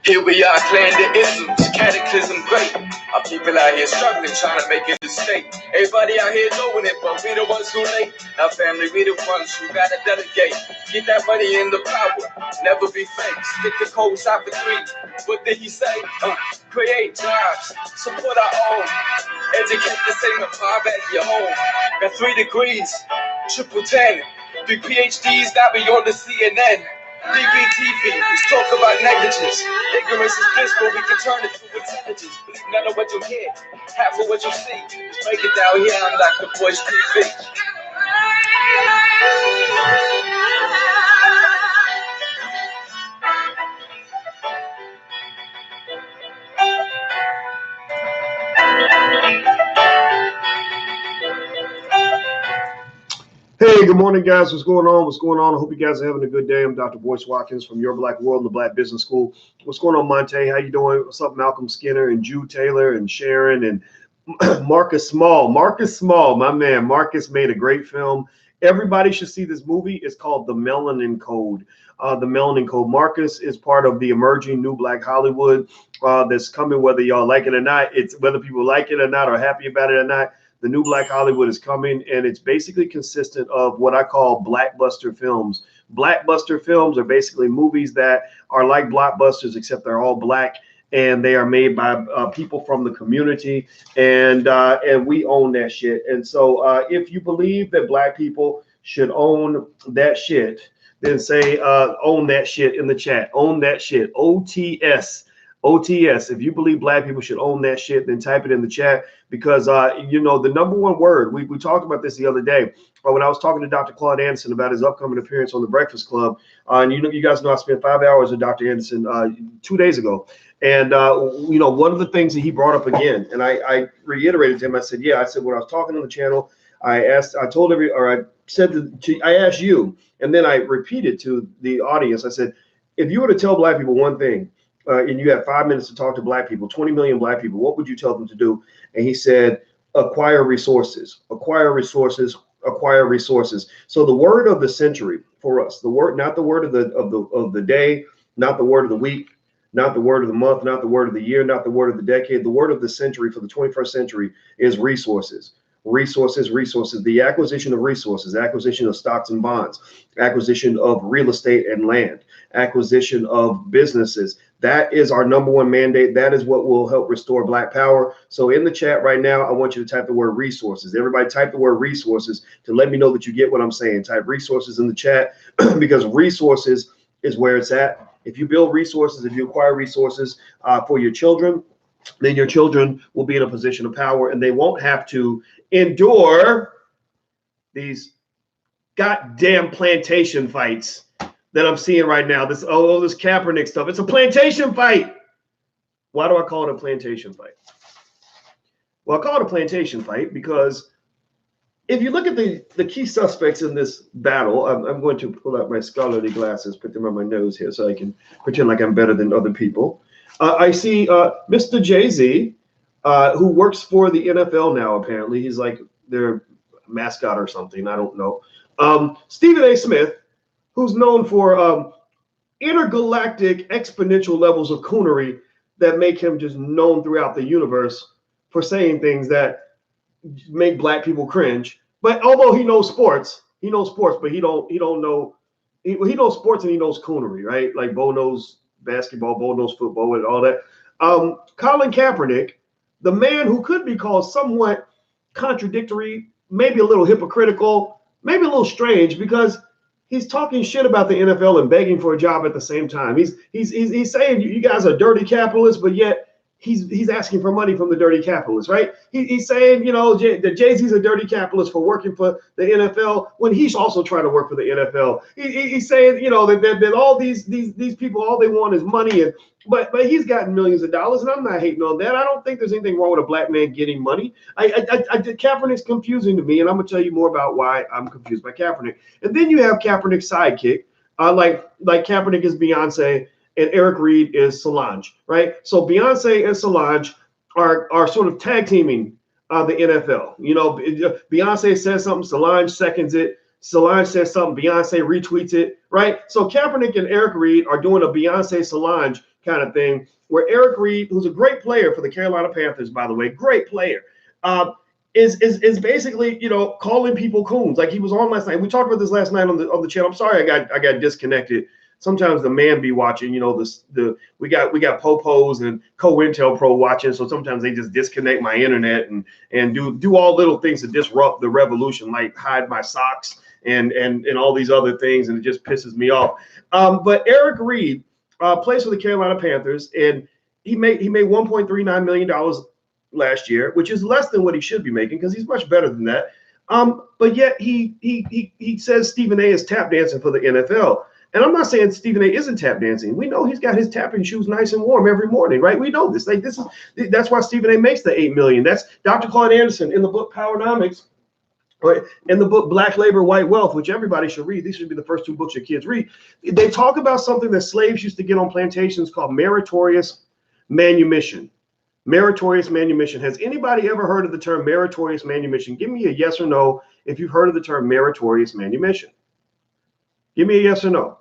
Here we are, clan the isms, cataclysm great. Our people out here struggling, trying to make it a state. Everybody out here knowing it, but we the ones who late. Now family, we the ones who gotta delegate. Get that money in the power, never be fake. Stick the codes out for 3. What did he say? Create jobs, support our own. Educate the same and power at your home. Got 3 degrees, triple 10. 3 PhDs got me on the CNN. DBTV, let's talk about negligence. Ignorance is bliss, but we can turn it to intelligence. Believe none of what you hear, half of what you see. Let's break it down here on Dr Boyce TV. Hey, good morning, guys. What's going on? What's going on? I hope you guys are having a good day. I'm Dr. Boyce Watkins from Your Black World and the Black Business School. What's going on, Monte? How you doing? What's up, Malcolm Skinner and Jew Taylor and Sharon and Marcus Small? Marcus Small, my man. Marcus made a great film. Everybody should see this movie. It's called The Melanin Code. The Melanin Code. Marcus is part of the emerging new Black Hollywood that's coming, whether y'all like it or not. It's whether people like it or not or happy about it or not. The new Black Hollywood is coming, and it's basically consistent of what I call blockbuster films. Blockbuster films are basically movies that are like blockbusters, except they're all Black, and they are made by people from the community, and we own that shit. And so if you believe that Black people should own that shit, then say own that shit in the chat. Own that shit. OTS. OTS. If you believe Black people should own that shit, then type it in the chat, because you know, the number one word, we talked about this the other day when I was talking to Dr. Claude Anderson about his upcoming appearance on the Breakfast Club. And you guys know I spent 5 hours with Dr. Anderson 2 days ago. And you know, one of the things that he brought up again, and I reiterated to him, I said when I was talking on the channel, I asked you, and then I repeated to the audience, I said, if you were to tell Black people one thing, and you had 5 minutes to talk to Black people, 20 million Black people, what would you tell them to do? And he said, acquire resources, acquire resources, acquire resources. So the word of the century for us, the word, not the word of the day, not the word of the week, not the word of the month, not the word of the year, not the word of the decade. The word of the century for the 21st century is resources. Resources, the acquisition of resources, acquisition of stocks and bonds, acquisition of real estate and land, acquisition of businesses. That is our number one mandate. That is what will help restore Black power. So in the chat right now, I want you to type the word resources. Everybody type the word resources to let me know that you get what I'm saying. Type resources in the chat because resources is where it's at. If you build resources, if you acquire resources for your children, then your children will be in a position of power and they won't have to endure these goddamn plantation fights that I'm seeing right now. This Kaepernick stuff. It's a plantation fight. Why do I call it a plantation fight? Well, I call it a plantation fight because if you look at the key suspects in this battle, I'm going to pull out my scholarly glasses, put them on my nose here so I can pretend like I'm better than other people. I see Mr. Jay-Z, who works for the NFL now, apparently. He's like their mascot or something. I don't know. Stephen A. Smith, who's known for intergalactic exponential levels of coonery that make him just known throughout the universe for saying things that make Black people cringe. But although he knows sports, but he knows sports and he knows coonery, right? Like Bo knows basketball, Bo knows football and all that. Colin Kaepernick, the man who could be called somewhat contradictory, maybe a little hypocritical, maybe a little strange, because he's talking shit about the NFL and begging for a job at the same time. He's saying you guys are dirty capitalists, but yet he's asking for money from the dirty capitalists, right? He's saying, you know, that Jay-Z's a dirty capitalist for working for the NFL when he's also trying to work for the NFL. He's saying, you know, that all these people, all they want is money, but he's gotten millions of dollars, and I'm not hating on that. I don't think there's anything wrong with a Black man getting money. Kaepernick's confusing to me, and I'm gonna tell you more about why I'm confused by Kaepernick. And then you have Kaepernick's sidekick, like Kaepernick is Beyonce and Eric Reed is Solange, right? So Beyonce and Solange are sort of tag teaming the NFL. You know, Beyonce says something, Solange seconds it. Solange says something, Beyonce retweets it, right? So Kaepernick and Eric Reed are doing a Beyonce Solange kind of thing, where Eric Reed, who's a great player for the Carolina Panthers, by the way, great player, is basically, you know, calling people coons. Like he was on last night. We talked about this last night on the channel. I'm sorry I got disconnected. Sometimes the man be watching, you know, we got Popos and COINTELPRO watching, so sometimes they just disconnect my internet and do all little things to disrupt the revolution, like hide my socks and all these other things, and it just pisses me off. But Eric Reed plays for the Carolina Panthers, and he made $1.39 million last year, which is less than what he should be making because he's much better than that. But yet he says Stephen A is tap dancing for the NFL. And I'm not saying Stephen A isn't tap dancing. We know he's got his tapping shoes nice and warm every morning, right? We know this. Like that's why Stephen A makes the $8 million. That's Dr. Claude Anderson in the book Powernomics, or in the book Black Labor, White Wealth, which everybody should read. These should be the first 2 books your kids read. They talk about something that slaves used to get on plantations called meritorious manumission. Meritorious manumission. Has anybody ever heard of the term meritorious manumission? Give me a yes or no if you've heard of the term meritorious manumission. Give me a yes or no.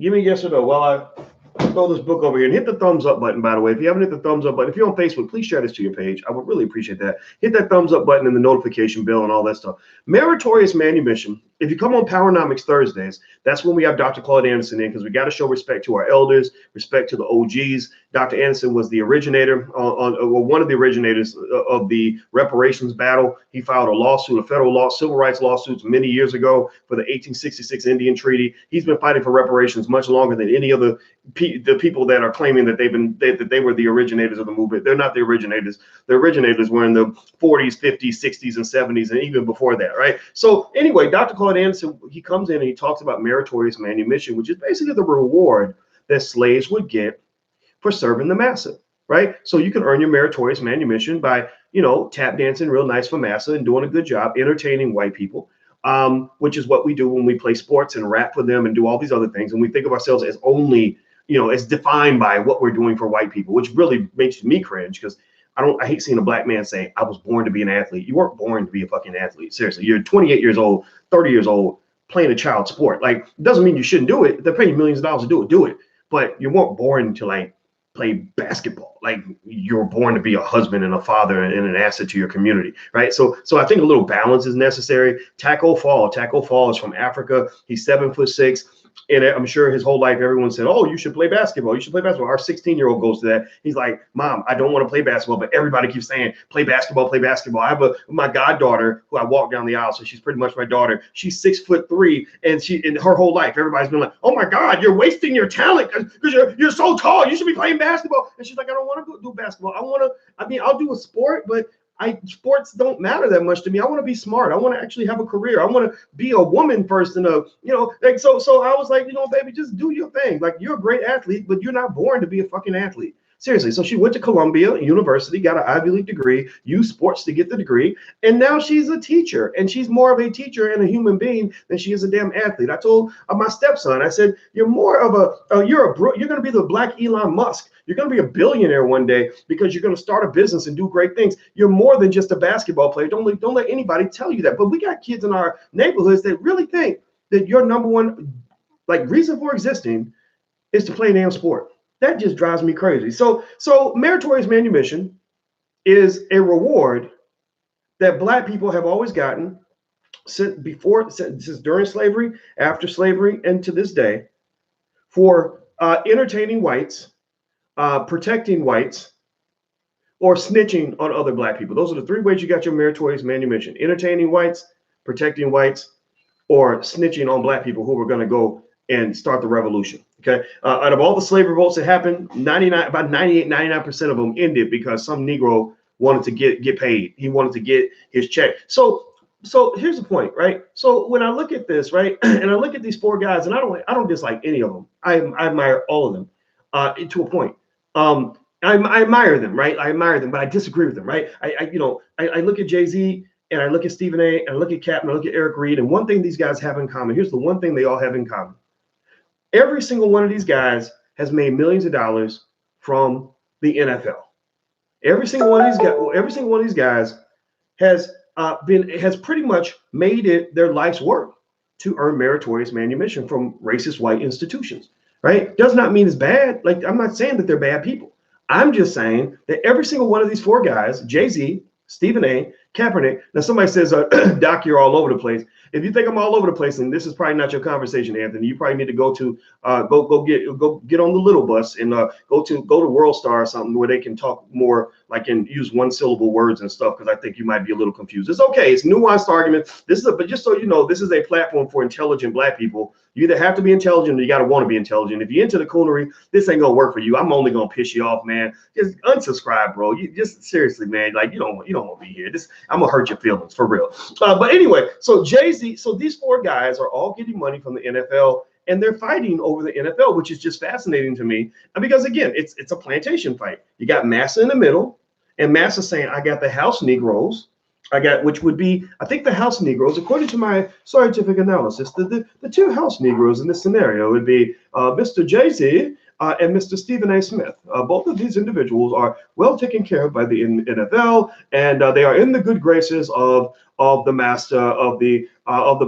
Give me a yes or no while I throw this book over here, and hit the thumbs up button, by the way. If you haven't hit the thumbs up button, if you're on Facebook, please share this to your page. I would really appreciate that. Hit that thumbs up button and the notification bell and all that stuff. Meritorious manumission. If you come on Powernomics Thursdays, that's when we have Dr. Claude Anderson in, because we got to show respect to our elders, respect to the OGs. Dr. Anderson was the originator, one of the originators of the reparations battle. He filed a lawsuit, a federal law, civil rights lawsuits many years ago for the 1866 Indian Treaty. He's been fighting for reparations much longer than any of the people that are claiming that they were the originators of the movement. They're not the originators. The originators were in the 40s, 50s, 60s, and 70s, and even before that, right? So anyway, Dr. Claude Anderson, he comes in and he talks about meritorious manumission, which is basically the reward that slaves would get for serving the massa, right? So you can earn your meritorious manumission by, you know, tap dancing real nice for massa and doing a good job entertaining white people, which is what we do when we play sports and rap for them and do all these other things. And we think of ourselves as only, you know, as defined by what we're doing for white people, which really makes me cringe, because I hate seeing a black man say, I was born to be an athlete. You weren't born to be a fucking athlete. Seriously, you're 28 years old, 30 years old, playing a child sport. Like, it doesn't mean you shouldn't do it. They're paying millions of dollars to do it. But you weren't born to, like, play basketball. Like, you were born to be a husband and a father and an asset to your community, right? So I think a little balance is necessary. Taco Fall is from Africa. He's 7'6". And I'm sure his whole life, everyone said, oh, you should play basketball. You should play basketball. Our 16-year-old goes to that. He's like, Mom, I don't want to play basketball, but everybody keeps saying, play basketball, play basketball. I have my goddaughter who I walk down the aisle, so she's pretty much my daughter. She's 6'3", and in her whole life, everybody's been like, oh my God, you're wasting your talent because you're so tall. You should be playing basketball. And she's like, I don't want to do basketball. I'll do a sport, but sports don't matter that much to me. I want to be smart. I want to actually have a career. I want to be a woman first, and like so I was like, baby, just do your thing. Like, you're a great athlete, but you're not born to be a fucking athlete. Seriously. So she went to Columbia University, got an Ivy League degree, used sports to get the degree, and now she's a teacher, and she's more of a teacher and a human being than she is a damn athlete. I told my stepson, I said, you're more of you're going to be the black Elon Musk. You're going to be a billionaire one day because you're going to start a business and do great things. You're more than just a basketball player. Don't let anybody tell you that. But we got kids in our neighborhoods that really think that your number one, like, reason for existing is to play a damn sport. That just drives me crazy. So meritorious manumission is a reward that black people have always gotten since during slavery, after slavery, and to this day, for entertaining whites, protecting whites, or snitching on other black people. Those are the 3 ways you got your meritorious manumission: entertaining whites, protecting whites, or snitching on black people who were going to go and start the revolution. Okay. Out of all the slave revolts that happened, about 99% of them ended because some Negro wanted to get paid. He wanted to get his check. So here's the point, right? So when I look at this, right, and I look at these 4 guys, and I don't dislike any of them. I admire all of them to a point. I admire them, right? I admire them, but I disagree with them, right? I look at Jay-Z, and I look at Stephen A, and I look at Cap, and I look at Eric Reed, and one thing these guys have in common. Here's the one thing they all have in common. Every single one of these guys has made millions of dollars from the NFL. Every single one of these guys has pretty much made it their life's work to earn meritorious manumission from racist white institutions. right? Does not mean it's bad. Like, I'm not saying that they're bad people. I'm just saying that every single one of these four guys, Jay-Z, Stephen A, Kaepernick. Now somebody says, Doc, you're all over the place. If you think I'm all over the place, then this is probably not your conversation, Anthony. You probably need to go to go get on the little bus and go to World Star or something where they can talk more like and use one syllable words and stuff, because I think you might be a little confused. It's okay. It's nuanced argument. But just so you know, this is a platform for intelligent black people. You either have to be intelligent or you got to want to be intelligent. If you're into the coonery, this ain't gonna work for you. I'm only gonna piss you off, man. Just unsubscribe, bro. You just seriously, man. Like, you don't want to be here. I'm gonna hurt your feelings for real. But anyway, so Jay-Z, so these four guys are all getting money from the NFL, and they're fighting over the NFL, which is just fascinating to me. And because again, it's a plantation fight. You got Massa in the middle, and Massa saying, I got the house Negroes. Which would be, I think the house Negroes, according to my scientific analysis, the two house Negroes in this scenario would be Mr. Jay-Z and Mr. Stephen A. Smith. Both of these individuals are well taken care of by the NFL, and they are in the good graces of the master of the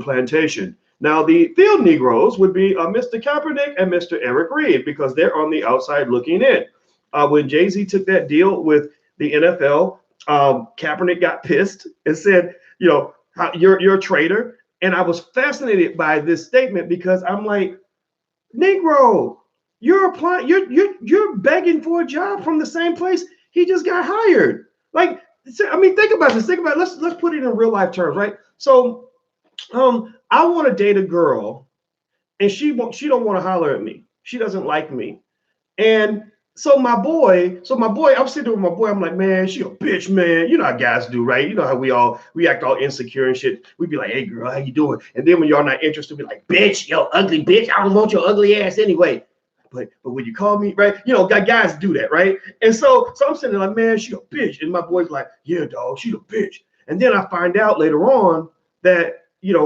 plantation. Now, the field Negroes would be Mr. Kaepernick and Mr. Eric Reed, because they're on the outside looking in. When Jay-Z took that deal with the NFL, Kaepernick got pissed and said, you're a traitor. And I was fascinated by this statement, because I'm like, Negro, you're applying, you're begging for a job from the same place he just got hired. Like, I mean, think about this. Let's put it in real life terms, right? So, I want to date a girl, and she don't want to holler at me. She doesn't like me, and so my boy, I'm sitting there with my boy. I'm like, man, she a bitch, man. You know how guys do, right? You know how we act all insecure and shit. We be like, hey, girl, how you doing? And then when y'all not interested, we be like, bitch, yo, ugly bitch. I don't want your ugly ass anyway. But when you call me, right? Guys do that, right? And so I'm sitting there like, man, she a bitch. And my boy's like, yeah, dog, she a bitch. And then I find out later on that,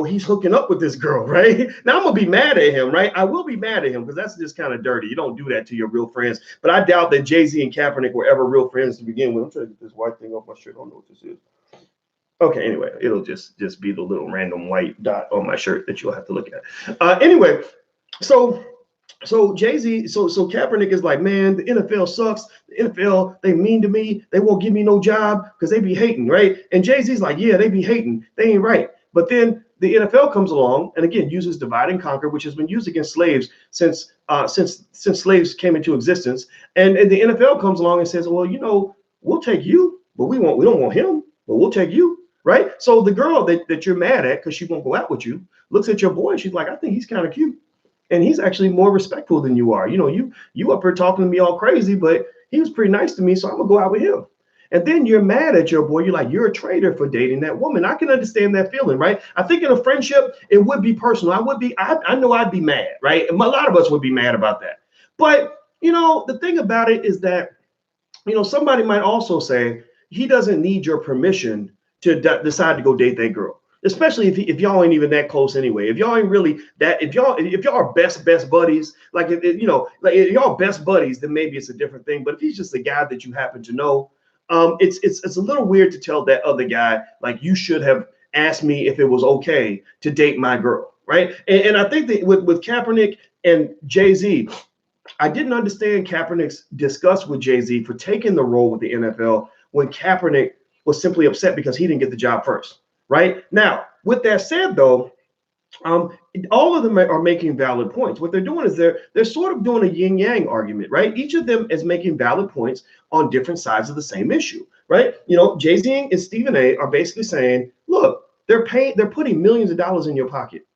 he's hooking up with this girl, right? Now I'm gonna be mad at him, right? I will be mad at him, because that's just kind of dirty. You don't do that to your real friends. But I doubt that Jay-Z and Kaepernick were ever real friends to begin with. I'm trying to get this white thing off my shirt. I don't know what this is. Okay, anyway, it'll just be the little random white dot on my shirt that you'll have to look at. Anyway, so Jay-Z, so Kaepernick is like, man, the NFL sucks. The NFL, they mean to me. They won't give me no job because they be hating, right? And Jay-Z's like, yeah, they be hating. They ain't right. But then the NFL comes along and again uses divide and conquer, which has been used against slaves since slaves came into existence. And the NFL comes along and says, well, we'll take you, but we don't want him, but we'll take you, right? So the girl that you're mad at because she won't go out with you looks at your boy and she's like, I think he's kind of cute, and he's actually more respectful than you are. You up here talking to me all crazy, but he was pretty nice to me, so I'm gonna go out with him. And then you're mad at your boy. You're like, you're a traitor for dating that woman. I can understand that feeling, right? I think in a friendship, it would be personal. I know I'd be mad, right? And a lot of us would be mad about that. But, the thing about it is that, somebody might also say he doesn't need your permission to decide to go date that girl, especially if y'all ain't even that close anyway. If y'all ain't really that, if y'all are best buddies, like, if y'all best buddies, then maybe it's a different thing. But if he's just a guy that you happen to know, it's a little weird to tell that other guy, like, you should have asked me if it was okay to date my girl, right? And I think that with Kaepernick and Jay-Z, I didn't understand Kaepernick's disgust with Jay-Z for taking the role with the NFL when Kaepernick was simply upset because he didn't get the job first, right? Now, with that said, though, all of them are making valid points. What they're doing is they're sort of doing a yin yang argument, right? Each of them is making valid points on different sides of the same issue, right? Jay-Z and Stephen A are basically saying, look, they're putting millions of dollars in your pocket.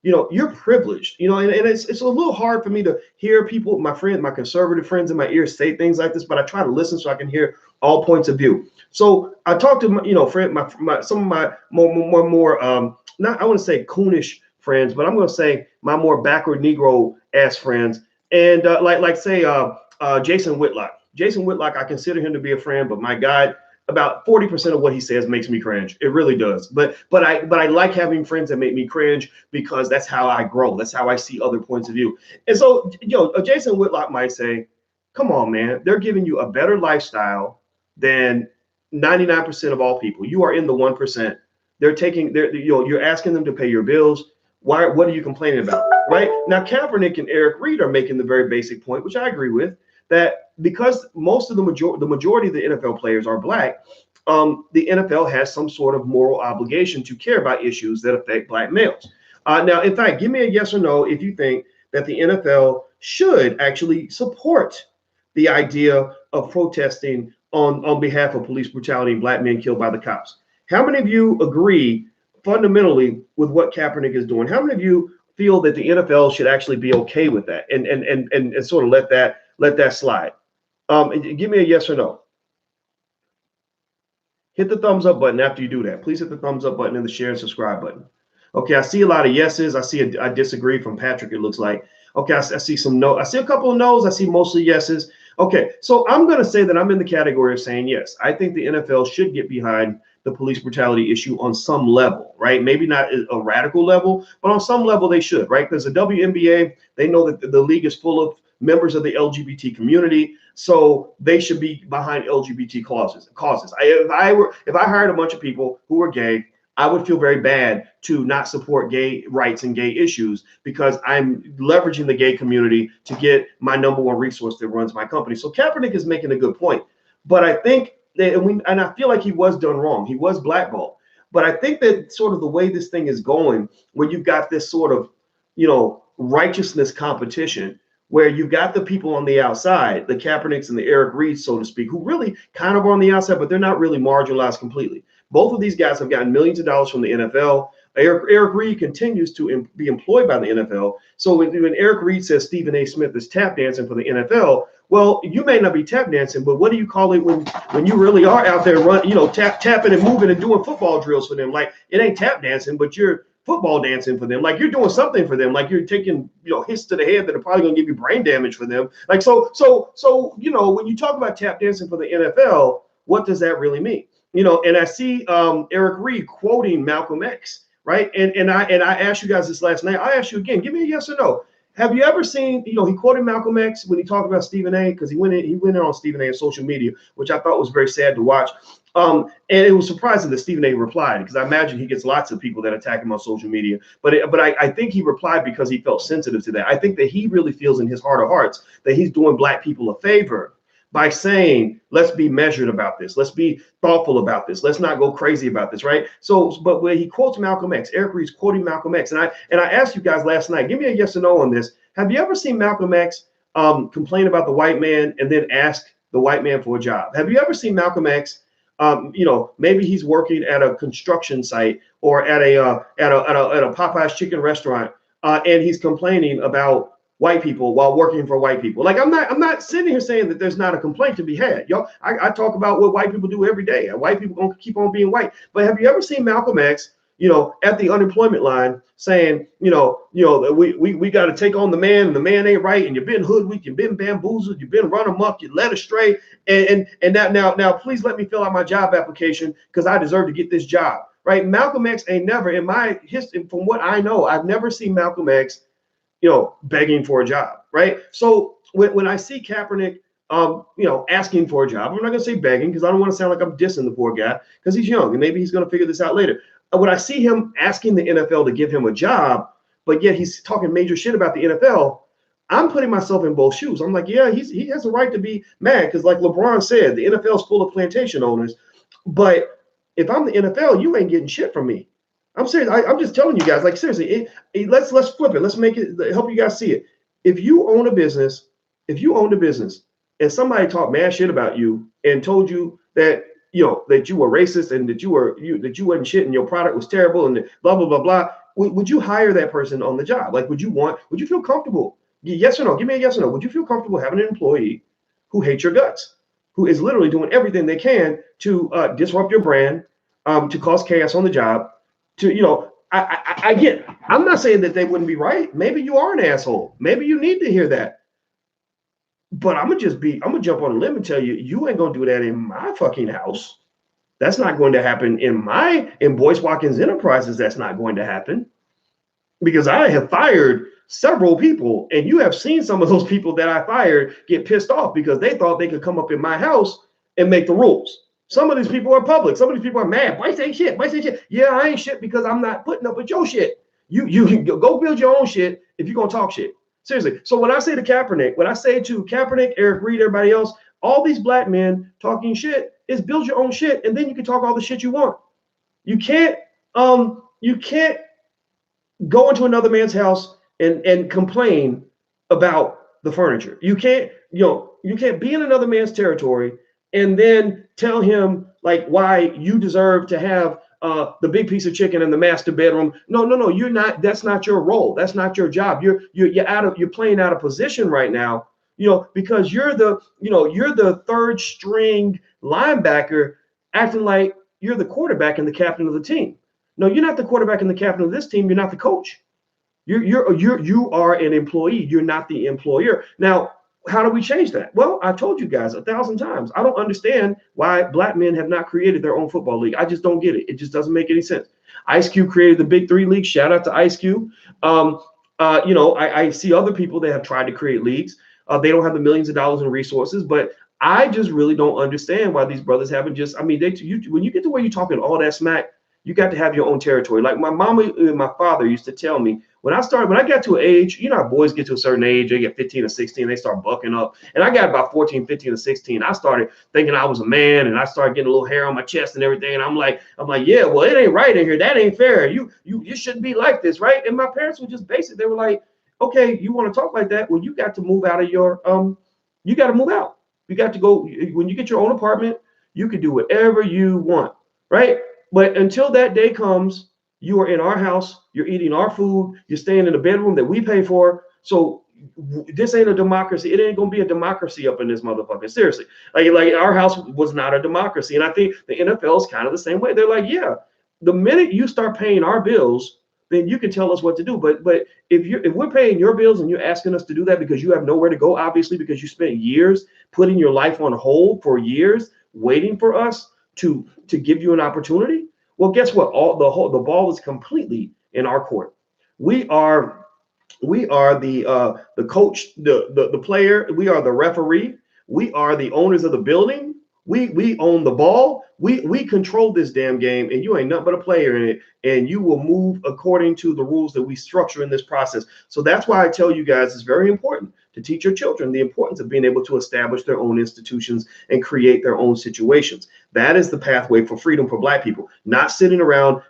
You're privileged, and it's a little hard for me to hear people, my conservative friends in my ears say things like this, but I try to listen so I can hear all points of view. So I talked to some of my more not, I want to say coonish friends, but I'm going to say my more backward Negro ass friends. And say Jason Whitlock. Jason Whitlock, I consider him to be a friend, but my God, about 40% of what he says makes me cringe. It really does. But I like having friends that make me cringe, because that's how I grow. That's how I see other points of view. And so, Jason Whitlock might say, come on, man, they're giving you a better lifestyle than 99% of all people. You are in the 1%. You're asking them to pay your bills. Why? What are you complaining about? Right now, Kaepernick and Eric Reed are making the very basic point, which I agree with, that because most of the majority of the NFL players are black, the NFL has some sort of moral obligation to care about issues that affect black males. Now, in fact, give me a yes or no if you think that the NFL should actually support the idea of protesting on behalf of police brutality and black men killed by the cops. How many of you agree fundamentally with what Kaepernick is doing? How many of you feel that the NFL should actually be okay with that and sort of let that slide? Give me a yes or no. Hit the thumbs up button after you do that. Please hit the thumbs up button and the share and subscribe button. Okay, I see a lot of yeses. I disagree from Patrick, it looks like. Okay, I see some no. I see a couple of no's. I see mostly yeses. Okay, so I'm going to say that I'm in the category of saying yes. I think the NFL should get behind the police brutality issue on some level, right? Maybe not a radical level, but on some level they should, right? Because the WNBA, they know that the league is full of members of the LGBT community, so they should be behind LGBT causes. If I hired a bunch of people who were gay, I would feel very bad to not support gay rights and gay issues because I'm leveraging the gay community to get my number one resource that runs my company. So Kaepernick is making a good point, but I think that, and I feel like he was done wrong. He was blackballed, but I think that sort of the way this thing is going, where you've got this sort of, righteousness competition, where you've got the people on the outside, the Kaepernicks and the Eric Reeds, so to speak, who really kind of are on the outside, but they're not really marginalized completely. Both of these guys have gotten millions of dollars from the NFL. Eric Reed continues to be employed by the NFL. So when Eric Reed says Stephen A. Smith is tap dancing for the NFL, well, you may not be tap dancing, but what do you call it when you really are out there tapping and moving and doing football drills for them? Like, it ain't tap dancing, but you're football dancing for them. Like, you're doing something for them. Like, you're taking hits to the head that are probably going to give you brain damage for them. Like, so when you talk about tap dancing for the NFL, what does that really mean? And I see Eric Reed quoting Malcolm X, right? And I asked you guys this last night. I asked you again, give me a yes or no. Have you ever seen, he quoted Malcolm X when he talked about Stephen A, because he went in on Stephen A on social media, which I thought was very sad to watch. And it was surprising that Stephen A replied, because I imagine he gets lots of people that attack him on social media. But I think he replied because he felt sensitive to that. I think that he really feels in his heart of hearts that he's doing black people a favor by saying, let's be measured about this. Let's be thoughtful about this. Let's not go crazy about this, right? So, but when he quotes Malcolm X, Eric Reed's quoting Malcolm X, and I asked you guys last night, give me a yes or no on this. Have you ever seen Malcolm X complain about the white man and then ask the white man for a job? Have you ever seen Malcolm X, maybe he's working at a construction site or at a Popeye's chicken restaurant, and he's complaining about white people while working for white people? Like, I'm not sitting here saying that there's not a complaint to be had. I talk about what white people do every day. White people gonna keep on being white. But have you ever seen Malcolm X, at the unemployment line saying, we got to take on the man, and the man ain't right, and you've been hoodwinked, you've been bamboozled, you've been run amok, you led astray, and now please let me fill out my job application because I deserve to get this job, right? Malcolm X ain't never, in my history, from what I know, I've never seen Malcolm X begging for a job, right? So when I see Kaepernick, asking for a job, I'm not gonna say begging because I don't want to sound like I'm dissing the poor guy because he's young and maybe he's gonna figure this out later. When I see him asking the NFL to give him a job, but yet he's talking major shit about the NFL, I'm putting myself in both shoes. I'm like, yeah, he has a right to be mad because, like LeBron said, the NFL is full of plantation owners. But if I'm the NFL, you ain't getting shit from me. I'm serious. I'm just telling you guys, like, seriously, let's flip it. Let's make it, help you guys see it. If you own a business, and somebody talked mad shit about you and told you that, that you were racist and that you wasn't shit and your product was terrible and blah, blah, blah, blah, would you hire that person on the job? Like, would you feel comfortable? Yes or no? Give me a yes or no. Would you feel comfortable having an employee who hates your guts, who is literally doing everything they can to disrupt your brand, to cause chaos on the job? I get it. I'm not saying that they wouldn't be right. Maybe you are an asshole. Maybe you need to hear that. But I'm gonna jump on a limb and tell you, you ain't gonna do that in my fucking house. That's not going to happen in Boyce Watkins Enterprises. That's not going to happen because I have fired several people, and you have seen some of those people that I fired get pissed off because they thought they could come up in my house and make the rules. Some of these people are public. Some of these people are mad. Boyce ain't shit. Boyce ain't shit. Yeah, I ain't shit because I'm not putting up with your shit. You can go build your own shit if you're gonna talk shit. Seriously. So when I say to Kaepernick, when I say to Kaepernick, Eric Reed, everybody else, all these black men talking shit is build your own shit, and then you can talk all the shit you want. You can't go into another man's house and complain about the furniture. You can't be in another man's territory and then tell him like why you deserve to have the big piece of chicken in the master bedroom. No, you're not. That's not your role. That's not your job. You're playing out of position right now. Because you're the third string linebacker acting like you're the quarterback and the captain of the team. No, you're not the quarterback and the captain of this team. You're not the coach. You are an employee. You're not the employer. Now, how do we change that? Well, I've told you guys 1,000 times. I don't understand why black men have not created their own football league. I just don't get it. It just doesn't make any sense. Ice Cube created the Big Three League. Shout out to Ice Cube. I see other people that have tried to create leagues. They don't have the millions of dollars in resources, but I just really don't understand why these brothers haven't just. I mean, when you get to where you're talking all that smack, you got to have your own territory. Like my mama and my father used to tell me when I got to an age, how boys get to a certain age, they get 15 or 16, they start bucking up. And I got about 14, 15 or 16. I started thinking I was a man, and I started getting a little hair on my chest and everything. And I'm like, yeah, well, it ain't right in here. That ain't fair. You shouldn't be like this, right? And my parents were just basic. They were like, okay, you want to talk like that? Well, you got to move out of your you got to move out. You got to go when you get your own apartment. You can do whatever you want, right? But until that day comes, you are in our house, you're eating our food, you're staying in a bedroom that we pay for. So this ain't a democracy. It ain't gonna be a democracy up in this motherfucker. Seriously. Like our house was not a democracy. And I think the NFL is kind of the same way. They're like, yeah, the minute you start paying our bills, then you can tell us what to do. But if we're paying your bills and you're asking us to do that because you have nowhere to go, obviously, because you spent years putting your life on hold for years, waiting for us to give you an opportunity. Well, guess what? The ball is completely in our court. We are the coach, the player. We are the referee. We are the owners of the building. We own the ball. We control this damn game, and you ain't nothing but a player in it. And you will move according to the rules that we structure in this process. So that's why I tell you guys it's very important to teach your children the importance of being able to establish their own institutions and create their own situations. That is the pathway for freedom for black people, not sitting around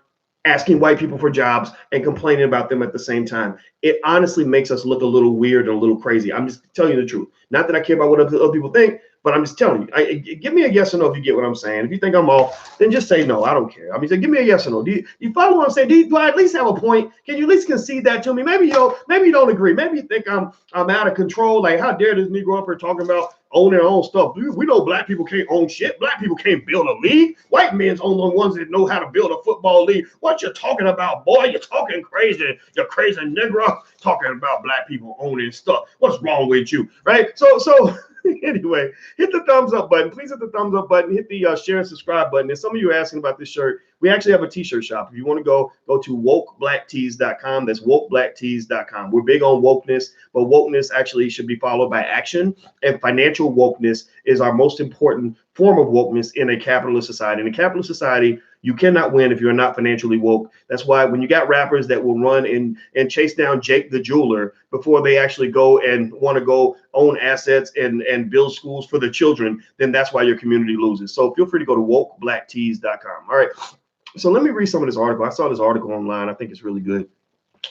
asking white people for jobs and complaining about them at the same time. It honestly makes us look a little weird and a little crazy. I'm just telling you the truth. Not that I care about what other people think, but I'm just telling you. Give me a yes or no if you get what I'm saying. If you think I'm off, then just say no. I don't care. I mean, give me a yes or no. Do you follow what I'm saying? Do I at least have a point? Can you at least concede that to me? Maybe you don't agree. Maybe you think I'm out of control. Like, how dare this Negro up here talking about owning their own stuff? We know black people can't own shit. Black people can't build a league. White men's only the ones that know how to build a football league. What you talking about, boy? You're talking crazy. You're crazy Negro talking about black people owning stuff. What's wrong with you, right? So. Anyway, hit the thumbs up button. Please hit the thumbs up button. Hit the share and subscribe button. And some of you are asking about this shirt. We actually have a t-shirt shop. If you want to go to wokeblacktees.com. That's wokeblacktees.com. We're big on wokeness, but wokeness actually should be followed by action. And financial wokeness is our most important form of wokeness in a capitalist society. In a capitalist society, you cannot win if you're not financially woke. That's why when you got rappers that will run and chase down Jake the jeweler before they actually go and want to go own assets and build schools for the children, then that's why your community loses. So feel free to go to wokeblacktees.com. All right. So let me read some of this article. I saw this article online. I think it's really good.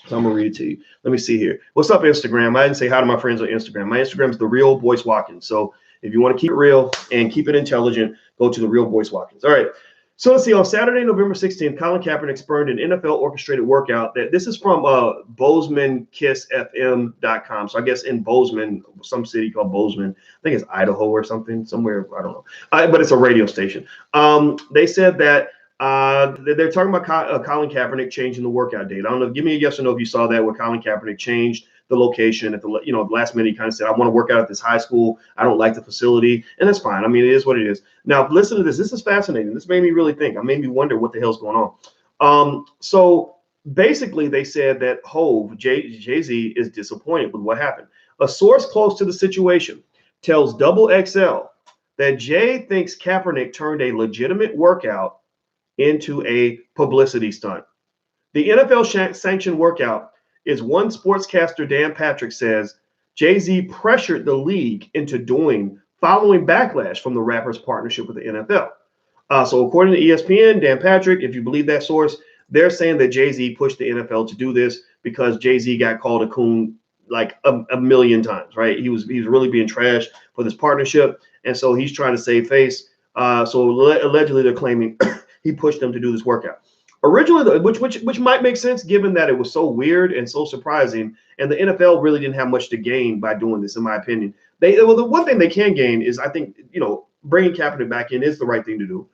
So I'm gonna read it to you. Let me see here. What's up, Instagram? I didn't say hi to my friends on Instagram. My Instagram is The Real Boyce Watkins. So if you want to keep it real and keep it intelligent, go to The Real Boyce Watkins. All right. So let's see, on Saturday, November 16th, Colin Kaepernick spurned an NFL orchestrated workout. This is from BozemanKissFM.com. So I guess in Bozeman, some city called Bozeman, I think it's Idaho or something, somewhere, I don't know. But it's a radio station. They said that they're talking about Colin Kaepernick changing the workout date. I don't know, give me a yes or no if you saw that, where Colin Kaepernick changed the location at the last minute. He kind of said, I want to work out at this high school. I don't like the facility, and that's fine. I mean, it is what it is. Now, listen to this. This is fascinating. This made me really think. It made me wonder what the hell's going on. So basically, they said that Hove, Jay-Z, is disappointed with what happened. A source close to the situation tells Double XL that Jay thinks Kaepernick turned a legitimate workout into a publicity stunt. The NFL sanctioned workout is one sportscaster, Dan Patrick, says Jay-Z pressured the league into doing following backlash from the rapper's partnership with the NFL. So according to ESPN, Dan Patrick, if you believe that source, they're saying that Jay-Z pushed the NFL to do this because Jay-Z got called a coon like a million times, right? He was really being trashed for this partnership, and so he's trying to save face. So allegedly, they're claiming he pushed them to do this workout. Originally, which might make sense given that it was so weird and so surprising, and the NFL really didn't have much to gain by doing this, in my opinion. The one thing they can gain is, I think, bringing Kaepernick back in is the right thing to do.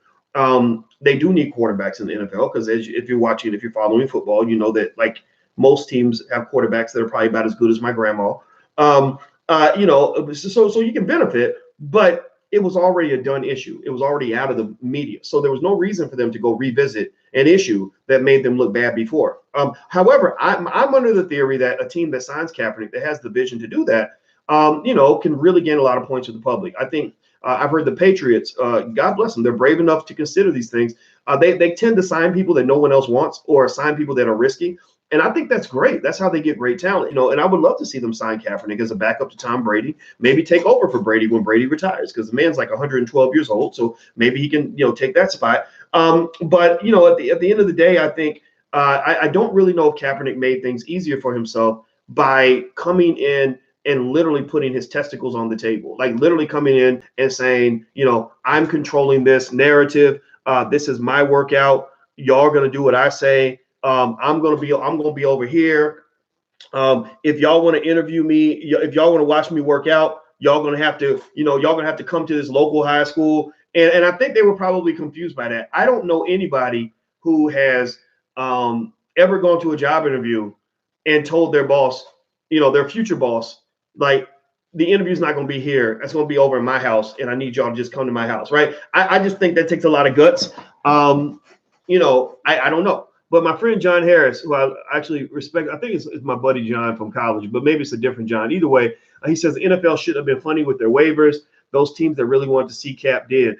They do need quarterbacks in the NFL because if you're following football, you know that like most teams have quarterbacks that are probably about as good as my grandma. So you can benefit, but it was already a done issue. It was already out of the media. So there was no reason for them to go revisit an issue that made them look bad before. However, I'm under the theory that a team that signs Kaepernick, that has the vision to do that, can really gain a lot of points with the public. I think I've heard the Patriots, God bless them, they're brave enough to consider these things. They tend to sign people that no one else wants or sign people that are risky. And I think that's great. That's how they get great talent, and I would love to see them sign Kaepernick as a backup to Tom Brady, maybe take over for Brady when Brady retires, because the man's like 112 years old. So maybe he can, take that spot. But at the end of the day, I think I don't really know if Kaepernick made things easier for himself by coming in and literally putting his testicles on the table, like literally coming in and saying, I'm controlling this narrative. This is my workout. Y'all are going to do what I say. I'm gonna be over here. If y'all want to interview me, if y'all want to watch me work out, y'all gonna have to come to this local high school. And I think they were probably confused by that. I don't know anybody who has ever gone to a job interview and told their boss, their future boss, like, the interview's not going to be here. It's going to be over in my house, and I need y'all to just come to my house, right? I just think that takes a lot of guts. I don't know. But my friend John Harris, who I actually respect, I think it's my buddy John from college, but maybe it's a different John. Either way, he says the NFL should have been funny with their waivers. Those teams that really wanted to see Cap did.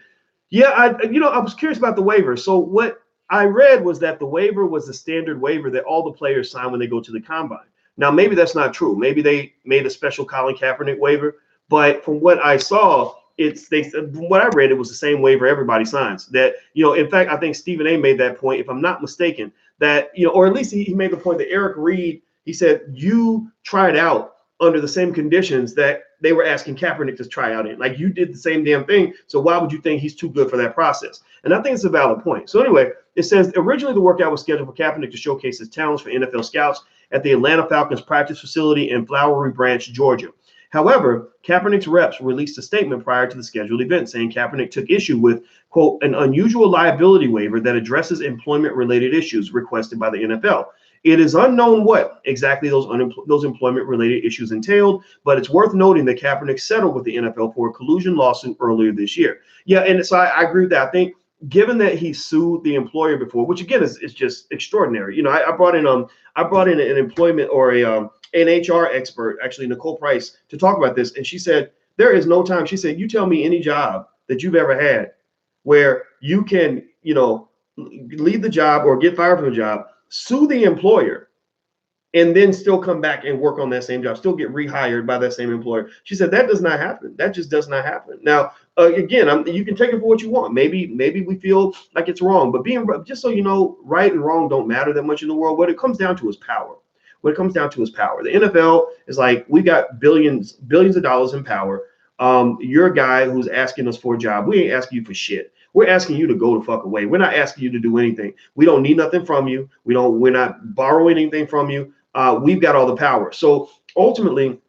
Yeah, I was curious about the waiver. So what I read was that the waiver was the standard waiver that all the players sign when they go to the combine. Now, maybe that's not true. Maybe they made a special Colin Kaepernick waiver. But from what I saw, from what I read, it was the same waiver everybody signs. That, in fact, I think Stephen A made that point, if I'm not mistaken, that, or at least he made the point that Eric Reed, he said, you tried out under the same conditions that they were asking Kaepernick to try out in. Like, you did the same damn thing. So why would you think he's too good for that process? And I think it's a valid point. So anyway, it says originally the workout was scheduled for Kaepernick to showcase his talents for NFL scouts at the Atlanta Falcons practice facility in Flowery Branch, Georgia. However, Kaepernick's reps released a statement prior to the scheduled event saying Kaepernick took issue with, quote, an unusual liability waiver that addresses employment-related issues requested by the NFL. It is unknown what exactly those employment-related issues entailed, but it's worth noting that Kaepernick settled with the NFL for a collusion lawsuit earlier this year. Yeah, and so I agree with that. I think given that he sued the employer before, which again is just extraordinary. I brought in an employment or an HR expert, actually Nicole Price, to talk about this, and she said there is no time. She said, you tell me any job that you've ever had where you can, leave the job or get fired from the job, sue the employer, and then still come back and work on that same job, still get rehired by that same employer. She said that does not happen. That just does not happen. Now, again, you can take it for what you want. Maybe we feel like it's wrong, but just so you know, right and wrong don't matter that much in the world. What it comes down to is power. What it comes down to is power. The NFL is like, we got billions of dollars in power. You're a guy who's asking us for a job. We ain't asking you for shit. We're asking you to go the fuck away. We're not asking you to do anything. We don't need nothing from you. We're not borrowing anything from you. We've got all the power. So ultimately,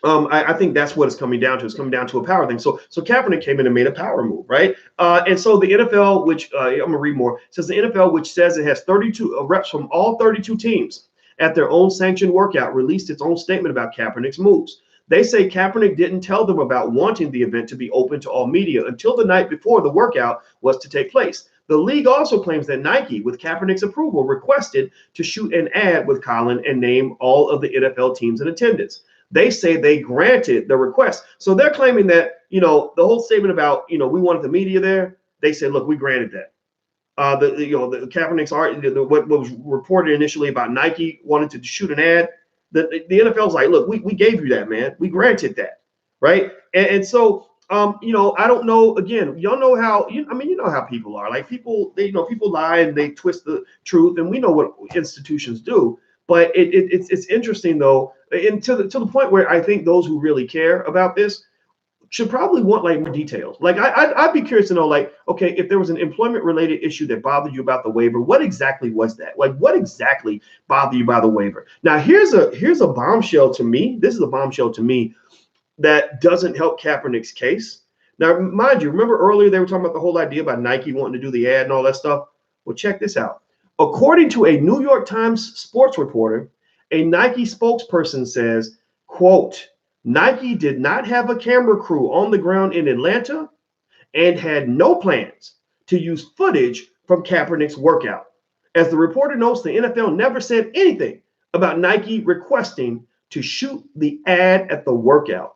I think that's what it's coming down to. It's coming down to a power thing. So Kaepernick came in and made a power move, right? And so the NFL, which I'm gonna read more, says the NFL, which says it has 32 reps from all 32 teams at their own sanctioned workout, released its own statement about Kaepernick's moves. They say Kaepernick didn't tell them about wanting the event to be open to all media until the night before the workout was to take place. The league also claims that Nike, with Kaepernick's approval, requested to shoot an ad with Colin and name all of the NFL teams in attendance. They say they granted the request. So they're claiming that, the whole statement about, we wanted the media there, they said, look, we granted that. The Kaepernick's what was reported initially about Nike wanting to shoot an ad. The NFL's like, look, we gave you that, man. We granted that, right? And so I don't know. Again, y'all know how you know how people are. Like people, people lie and they twist the truth, and we know what institutions do. But it's interesting though, and to the point where I think those who really care about this should probably want like more details. Like I'd be curious to know, like, okay, if there was an employment related issue that bothered you about the waiver, what exactly was that? Like, what exactly bothered you by the waiver? Now, here's a bombshell to me. This is a bombshell to me that doesn't help Kaepernick's case. Now, mind you, remember earlier they were talking about the whole idea about Nike wanting to do the ad and all that stuff? Well, check this out. According to a New York Times sports reporter, a Nike spokesperson says, quote, Nike did not have a camera crew on the ground in Atlanta and had no plans to use footage from Kaepernick's workout. As the reporter notes, the NFL never said anything about Nike requesting to shoot the ad at the workout.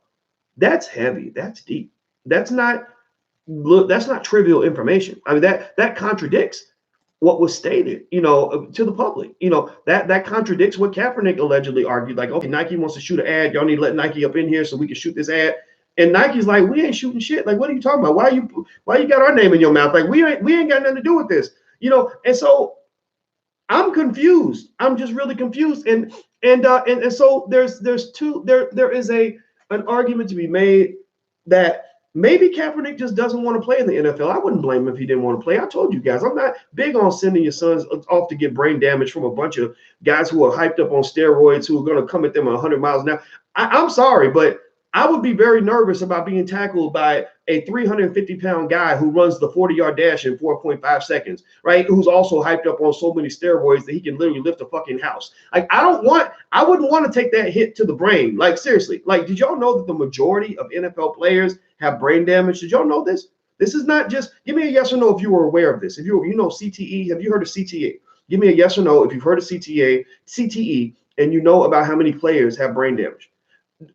That's heavy. That's deep. That's not trivial information. I mean, that contradicts what was stated, to the public. That contradicts what Kaepernick allegedly argued. Like, okay, Nike wants to shoot an ad. Y'all need to let Nike up in here so we can shoot this ad. And Nike's like, we ain't shooting shit. Like, what are you talking about? Why you got our name in your mouth? Like, we ain't got nothing to do with this. And so I'm confused. I'm just really confused. And so there is an argument to be made that maybe Kaepernick just doesn't want to play in the NFL. I wouldn't blame him if he didn't want to play. I told you guys, I'm not big on sending your sons off to get brain damage from a bunch of guys who are hyped up on steroids who are going to come at them 100 miles an hour. I'm sorry, but I would be very nervous about being tackled by a 350-pound guy who runs the 40-yard dash in 4.5 seconds, right? Who's also hyped up on so many steroids that he can literally lift a fucking house. Like, I wouldn't want to take that hit to the brain. Like, seriously. Like, did y'all know that the majority of NFL players have brain damage? Did y'all know this? This is not just, give me a yes or no if you were aware of this. If you know CTE, have you heard of CTE? Give me a yes or no if you've heard of CTE, and you know about how many players have brain damage.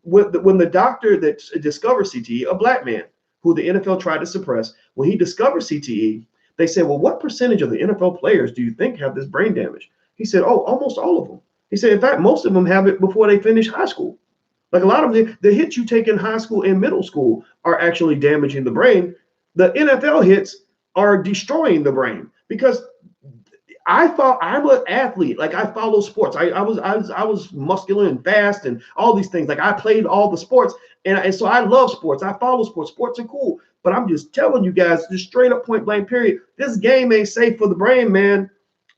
When the doctor that discovered CTE, a black man who the NFL tried to suppress, when he discovered CTE, they said, well, what percentage of the NFL players do you think have this brain damage? He said, oh, almost all of them. He said, in fact, most of them have it before they finish high school. Like, a lot of the hits you take in high school and middle school are actually damaging the brain. The NFL hits are destroying the brain, because I'm an athlete. Like, I follow sports. I was muscular and fast and all these things. Like, I played all the sports, and so I love sports. I follow sports. Sports are cool. But I'm just telling you guys, just straight up, point blank period, this game ain't safe for the brain, man.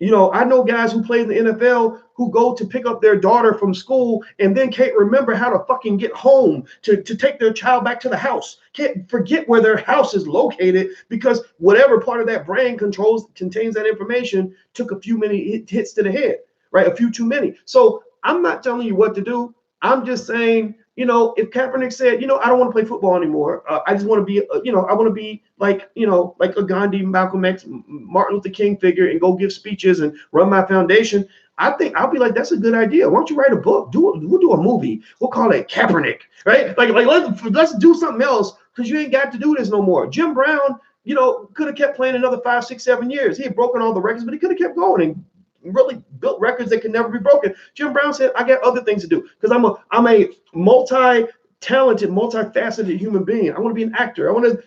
I know guys who play in the NFL who go to pick up their daughter from school and then can't remember how to fucking get home to take their child back to the house. Can't forget where their house is located because whatever part of that brain contains that information took a few many hits to the head, right? A few too many. So I'm not telling you what to do. I'm just saying, if Kaepernick said, I don't want to play football anymore. I just want to be, I want to be like a Gandhi, Malcolm X, Martin Luther King figure and go give speeches and run my foundation. I think I'll be like, that's a good idea. Why don't you write a book? We'll do a movie. We'll call it Kaepernick, right? Like let's do something else, because you ain't got to do this no more. Jim Brown, could have kept playing another 5, 6, 7 years. He had broken all the records, but he could have kept going and really built records that can never be broken. Jim Brown said, I got other things to do, because I'm a multi-talented, multifaceted human being. I want to be an actor. I want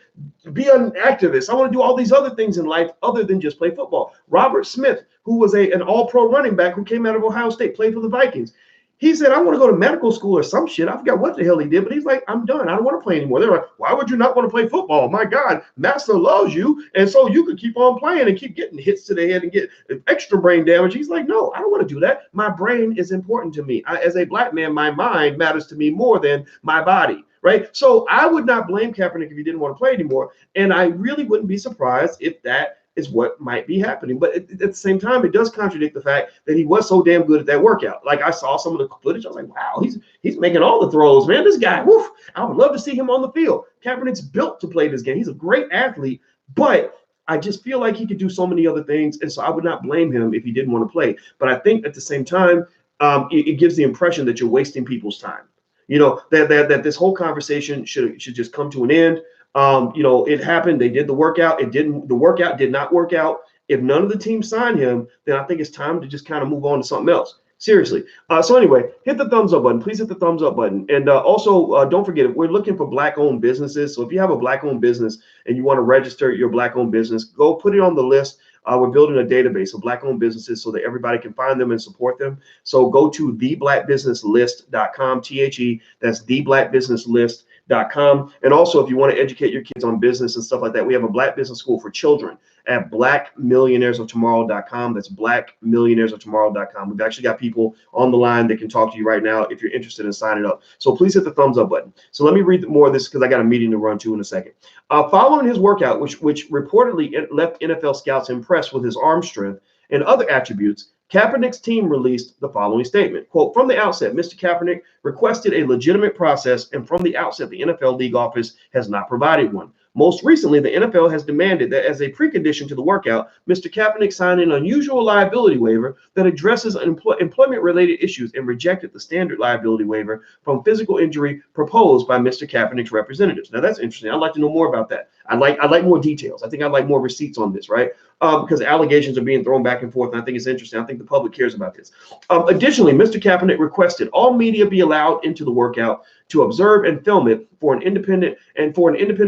to be an activist. I want to do all these other things in life other than just play football. Robert Smith, who was an all-pro running back who came out of Ohio State, played for the Vikings. He said, I want to go to medical school or some shit. I forgot what the hell he did, but he's like, I'm done. I don't want to play anymore. They're like, why would you not want to play football? My God, Master loves you. And so you could keep on playing and keep getting hits to the head and get extra brain damage. He's like, no, I don't want to do that. My brain is important to me. As a black man, my mind matters to me more than my body. Right. So I would not blame Kaepernick if he didn't want to play anymore. And I really wouldn't be surprised if that is what might be happening. But at the same time, it does contradict the fact that he was so damn good at that workout. Like, I saw some of the footage. I was like, wow, he's making all the throws, man. This guy, woof, I would love to see him on the field. Kaepernick's built to play this game. He's a great athlete, but I just feel like he could do so many other things. And so I would not blame him if he didn't want to play. But I think at the same time, it gives the impression that you're wasting people's time. That this whole conversation should just come to an end. It happened. They did the workout. The workout did not work out. If none of the teams sign him, then I think it's time to just kind of move on to something else. Seriously. So anyway, hit the thumbs up button. Please hit the thumbs up button. And also, don't forget, we're looking for Black-owned businesses. So if you have a Black-owned business and you want to register your Black-owned business, go put it on the list. We're building a database of Black-owned businesses so that everybody can find them and support them. So go to theblackbusinesslist.com, THE. That's theblackbusinesslist.com. And also, if you want to educate your kids on business and stuff like that, we have a Black Business School for children at blackmillionairesoftomorrow.com. That's blackmillionairesoftomorrow.com. We've actually got people on the line that can talk to you right now if you're interested in signing up. So please hit the thumbs up button. So let me read more of this because I got a meeting to run to in a second. Following his workout, which reportedly left NFL scouts impressed with his arm strength and other attributes, Kaepernick's team released the following statement. Quote, from the outset, Mr. Kaepernick requested a legitimate process, and from the outset, the NFL league office has not provided one. Most recently, the NFL has demanded that as a precondition to the workout, Mr. Kaepernick sign an unusual liability waiver that addresses employment-related issues and rejected the standard liability waiver from physical injury proposed by Mr. Kaepernick's representatives. Now, that's interesting. I'd like to know more about that. I'd like more details. I think I'd like more receipts on this, right? Because allegations are being thrown back and forth, and I think it's interesting. I think the public cares about this. Additionally, Mr. Kaepernick requested all media be allowed into the workout to observe and film it for an independent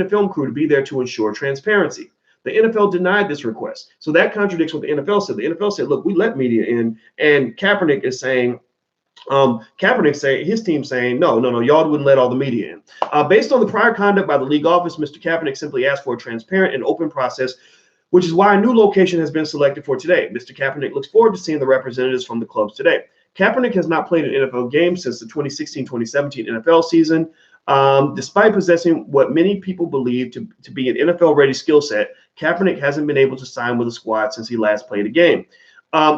film crew to be there to ensure transparency. The NFL denied this request. So that contradicts what the NFL said. The NFL said, look, we let media in, and Kaepernick is saying, his team saying, no, y'all wouldn't let all the media in. Based on the prior conduct by the league office, Mr. Kaepernick simply asked for a transparent and open process, which is why a new location has been selected for today. Mr. Kaepernick looks forward to seeing the representatives from the clubs today. Kaepernick has not played an NFL game since the 2016-2017 NFL season. Despite possessing what many people believe to be an NFL-ready skill set, Kaepernick hasn't been able to sign with a squad since he last played a game.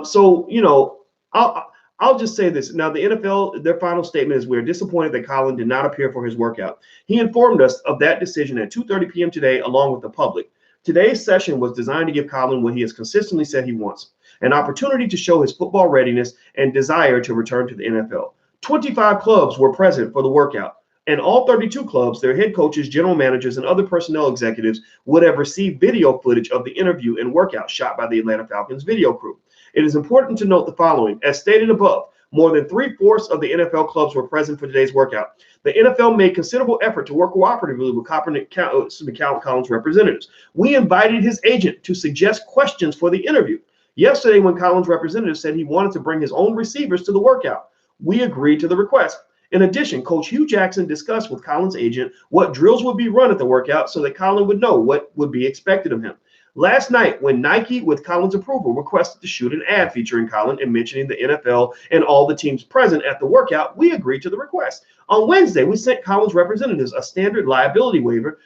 So, you know, I'll just say this. Now, the NFL, their final statement is, we're disappointed that Colin did not appear for his workout. He informed us of that decision at 2:30 p.m. today, along with the public. Today's session was designed to give Colin what he has consistently said he wants, an opportunity to show his football readiness and desire to return to the NFL. 25 clubs were present for the workout, and all 32 clubs, their head coaches, general managers, and other personnel executives would have received video footage of the interview and workout shot by the Atlanta Falcons video crew. It is important to note the following. As stated above, more than 3/4 of the NFL clubs were present for today's workout. The NFL made considerable effort to work cooperatively with Colin's representatives. We invited his agent to suggest questions for the interview. Yesterday, when Colin's representative said he wanted to bring his own receivers to the workout, we agreed to the request. In addition, Coach Hugh Jackson discussed with Colin's agent what drills would be run at the workout so that Colin would know what would be expected of him. Last night, when Nike, with Colin's approval, requested to shoot an ad featuring Colin and mentioning the NFL and all the teams present at the workout, we agreed to the request. On Wednesday, we sent Colin's representatives a standard liability waiver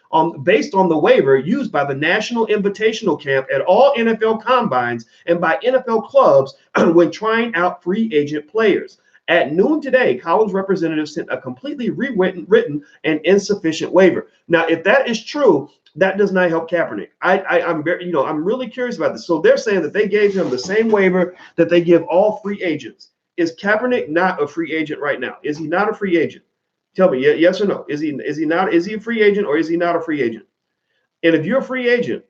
based on the waiver used by the National Invitational Camp at all NFL combines and by NFL clubs when trying out free agent players. At noon today, Colin's representative sent a completely rewritten and insufficient waiver. Now, if that is true, that does not help Kaepernick. I'm really curious about this. So they're saying that they gave him the same waiver that they give all free agents. Is Kaepernick not a free agent right now? Is he not a free agent? Tell me, yes or no. Is he not? Is he a free agent or is he not a free agent? And if you're a free agent,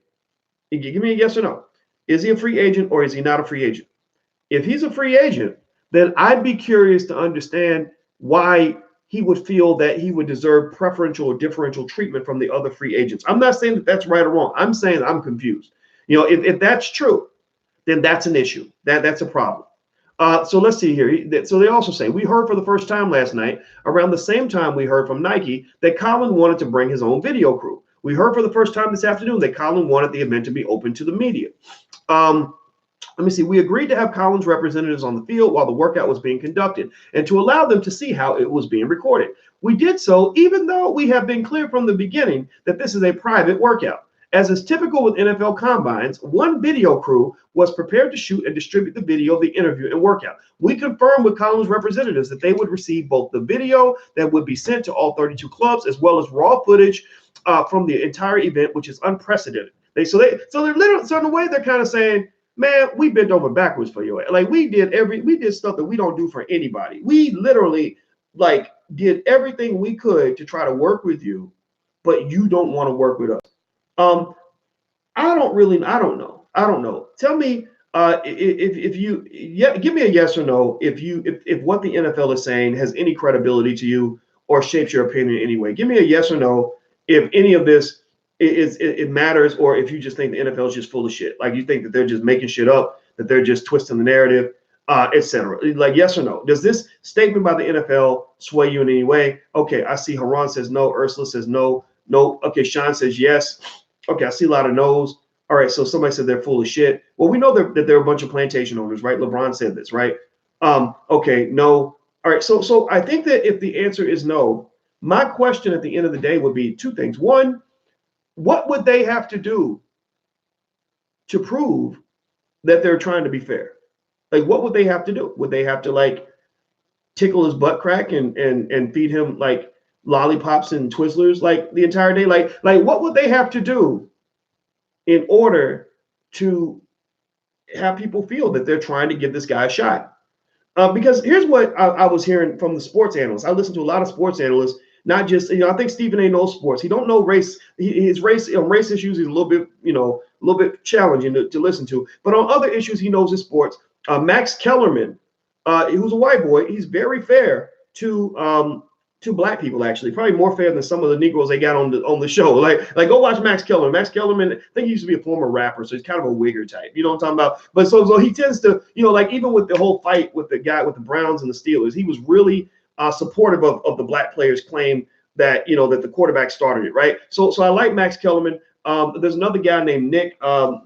give me a yes or no. Is he a free agent or is he not a free agent? If he's a free agent, then I'd be curious to understand why he would feel that he would deserve preferential or differential treatment from the other free agents. I'm not saying that that's right or wrong. I'm saying I'm confused. You know, if that's true, then that's an issue. That's a problem. So let's see here. So they also say, we heard for the first time last night, around the same time we heard from Nike, that Colin wanted to bring his own video crew. We heard for the first time this afternoon that Colin wanted the event to be open to the media. Let me see. We agreed to have Colin's representatives on the field while the workout was being conducted and to allow them to see how it was being recorded. We did so even though we have been clear from the beginning that this is a private workout. As is typical with NFL combines, one video crew was prepared to shoot and distribute the video of the interview and workout. We confirmed with Colin's representatives that they would receive both the video that would be sent to all 32 clubs as well as raw footage from the entire event, which is unprecedented. So in a way they're kind of saying, man, we bent over backwards for you. Like we did stuff that we don't do for anybody. We literally did everything we could to try to work with you, but you don't want to work with us. I don't know. I don't know. Tell me if you give me a yes or no if what the NFL is saying has any credibility to you or shapes your opinion anyway. Give me a yes or no if any of this it matters, or if you just think the NFL is just full of shit. Like you think that they're just making shit up, that they're just twisting the narrative, etc. Like yes or no. Does this statement by the NFL sway you in any way? Okay, I see Haran says no. Ursula says no. No. Okay, Sean says yes. Okay, I see a lot of no's. All right, so somebody said they're full of shit. Well, we know that they're a bunch of plantation owners, right? LeBron said this, right? Okay, no. All right, so I think that if the answer is no, my question at the end of the day would be two things. One, what would they have to do to prove that they're trying to be fair? Like, what would they have to do? Would they have to like tickle his butt crack and feed him like lollipops and Twizzlers like the entire day? Like what would they have to do in order to have people feel that they're trying to give this guy a shot? Because here's what I was hearing from the sports analysts. I listen to a lot of sports analysts, not just, I think Stephen A. knows sports. He don't know race. His race issues is a little bit challenging to listen to. But on other issues, he knows his sports. Max Kellerman, who's a white boy, he's very fair to black people, actually, probably more fair than some of the Negroes they got on the show. Like go watch Max Kellerman. Max Kellerman, I think he used to be a former rapper, so he's kind of a wigger type. You know what I'm talking about? But so he tends to, like even with the whole fight with the guy with the Browns and the Steelers, he was really supportive of the black players' claim that that the quarterback started it, right? So I like Max Kellerman. There's another guy named Nick.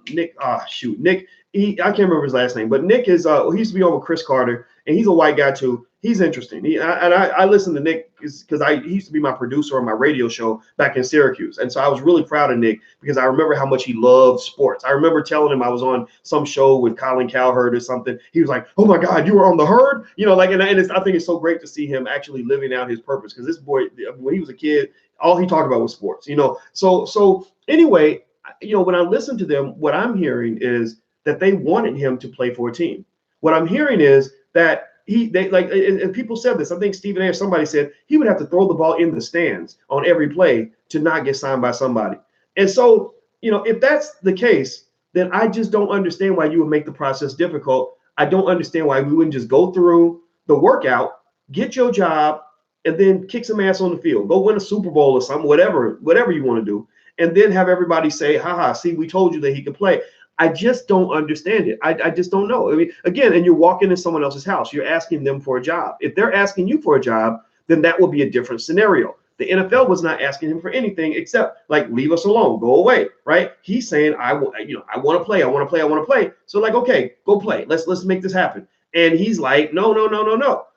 Nick. I can't remember his last name, but Nick is he used to be on with Chris Carter, and he's a white guy too. He's interesting. I listen to Nick because he used to be my producer on my radio show back in Syracuse, and so I was really proud of Nick because I remember how much he loved sports. I remember telling him I was on some show with Colin Cowherd or something. He was like, "Oh my God, you were on the Herd," I think it's so great to see him actually living out his purpose, because this boy, when he was a kid, all he talked about was sports. So anyway, when I listen to them, what I'm hearing is that they wanted him to play for a team. What I'm hearing is that and people said this. I think Stephen A. or somebody said he would have to throw the ball in the stands on every play to not get signed by somebody. And so, if that's the case, then I just don't understand why you would make the process difficult. I don't understand why we wouldn't just go through the workout, get your job, and then kick some ass on the field. Go win a Super Bowl or something, whatever you want to do, and then have everybody say, "Haha, see, we told you that he could play." I just don't understand it. I just don't know. I mean, again, and you're walking in someone else's house. You're asking them for a job. If they're asking you for a job, then that will be a different scenario. The NFL was not asking him for anything except like, leave us alone, go away, right? He's saying, I want to play, I want to play, I want to play. So like, okay, go play. Let's make this happen. And he's like, no.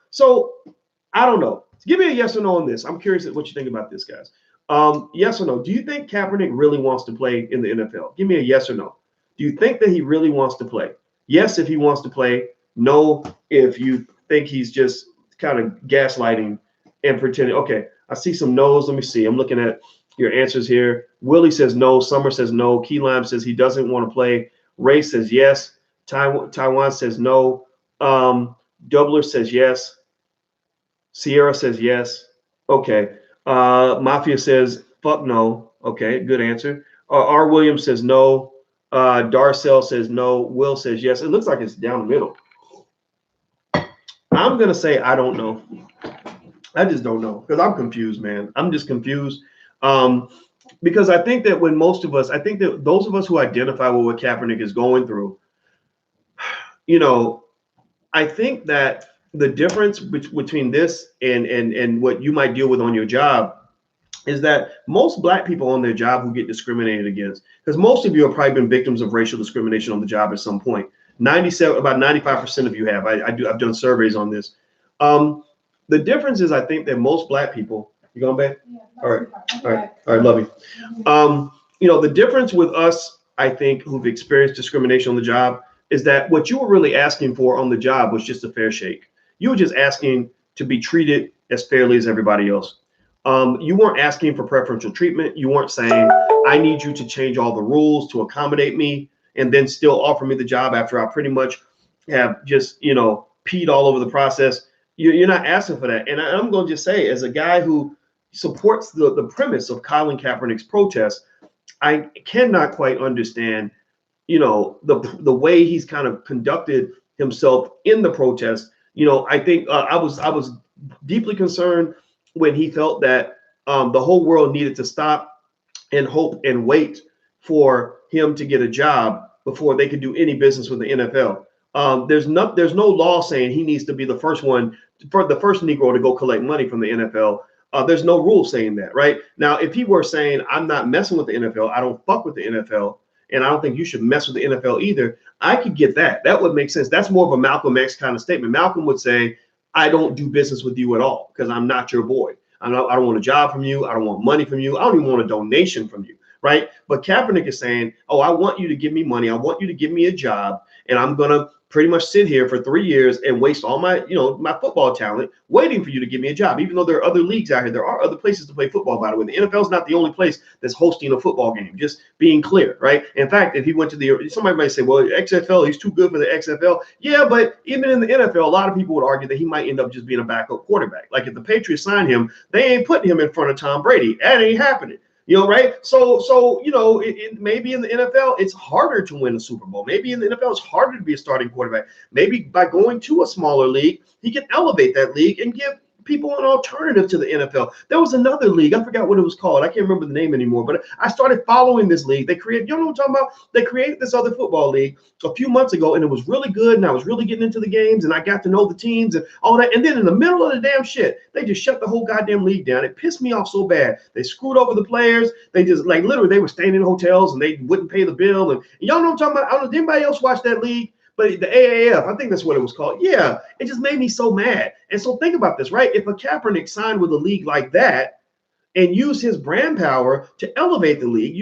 So I don't know. Give me a yes or no on this. I'm curious what you think about this, guys. Yes or no? Do you think Kaepernick really wants to play in the NFL? Give me a yes or no. Do you think that he really wants to play? Yes, if he wants to play. No, if you think he's just kind of gaslighting and pretending. Okay, I see some no's. Let me see. I'm looking at your answers here. Willie says no. Summer says no. Key Lime says he doesn't want to play. Ray says yes. Taiwan says no. Doubler says yes. Sierra says yes. Okay. Mafia says fuck no. Okay, good answer. R. Williams says no. Darcel says no. Will says yes. It looks like it's down the middle. I'm going to say I don't know. I just don't know, because I'm confused, man. I'm just confused. Because I think that I think that those of us who identify with what Kaepernick is going through, I think that the difference between this and what you might deal with on your job is that most black people on their job who get discriminated against, because most of you have probably been victims of racial discrimination on the job at some point. About 95% of you have. I've done surveys on this. The difference is, I think that most black people, you going back? Yeah, all right, love you. The difference with us, I think, who've experienced discrimination on the job, is that what you were really asking for on the job was just a fair shake. You were just asking to be treated as fairly as everybody else. You weren't asking for preferential treatment. You weren't saying, I need you to change all the rules to accommodate me and then still offer me the job after I pretty much have just, peed all over the process. You're not asking for that. And I'm going to just say, as a guy who supports the premise of Colin Kaepernick's protest, I cannot quite understand the way he's kind of conducted himself in the protest. I think I was deeply concerned when he felt that the whole world needed to stop and hope and wait for him to get a job before they could do any business with the NFL. There's no law saying he needs to be the first one, for the first Negro to go collect money from the NFL. There's no rule saying that, right? Now, if he were saying, I'm not messing with the NFL, I don't fuck with the NFL, and I don't think you should mess with the NFL either, I could get that. That would make sense. That's more of a Malcolm X kind of statement. Malcolm would say, I don't do business with you at all because I'm not your boy. I don't want a job from you. I don't want money from you. I don't even want a donation from you, right? But Kaepernick is saying, oh, I want you to give me money. I want you to give me a job, and I'm going to pretty much sit here for 3 years and waste all my, my football talent waiting for you to give me a job, even though there are other leagues out here. There are other places to play football, by the way. The NFL is not the only place that's hosting a football game, just being clear, right? In fact, if he went to somebody might say, well, XFL, he's too good for the XFL. Yeah, but even in the NFL, a lot of people would argue that he might end up just being a backup quarterback. Like if the Patriots sign him, they ain't putting him in front of Tom Brady. That ain't happening. Right? So maybe in the NFL, it's harder to win a Super Bowl. Maybe in the NFL, it's harder to be a starting quarterback. Maybe by going to a smaller league, he can elevate that league and give people an alternative to the NFL. There was another league. I forgot what it was called. I can't remember the name anymore, but I started following this league. They created, you know what I'm talking about? They created this other football league a few months ago, and it was really good, and I was really getting into the games, and I got to know the teams and all that. And then in the middle of the damn shit, they just shut the whole goddamn league down. It pissed me off so bad. They screwed over the players. They just, like, literally, they were staying in hotels, and they wouldn't pay the bill. And y'all know what I'm talking about? I don't know, did anybody else watch that league? But the AAF, I think that's what it was called. Yeah, it just made me so mad. And so think about this, right? If a Kaepernick signed with a league like that and used his brand power to elevate the league,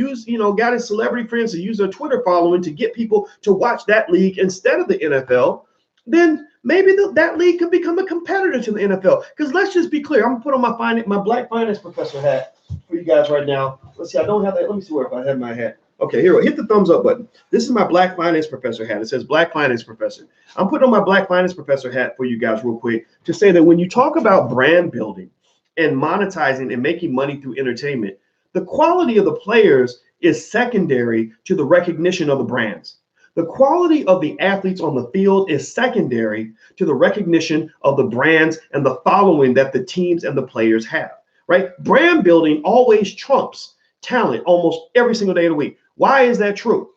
got his celebrity friends to use their Twitter following to get people to watch that league instead of the NFL, then maybe that league could become a competitor to the NFL. Because let's just be clear. I'm going to put on my black finance professor hat for you guys right now. Let's see. I don't have that. Let me see where if I have my hat. Okay, here, hit the thumbs up button. This is my Black Finance Professor hat. It says Black Finance Professor. I'm putting on my Black Finance Professor hat for you guys real quick to say that when you talk about brand building and monetizing and making money through entertainment, the quality of the players is secondary to the recognition of the brands. The quality of the athletes on the field is secondary to the recognition of the brands and the following that the teams and the players have, right? Brand building always trumps talent almost every single day of the week. Why is that true?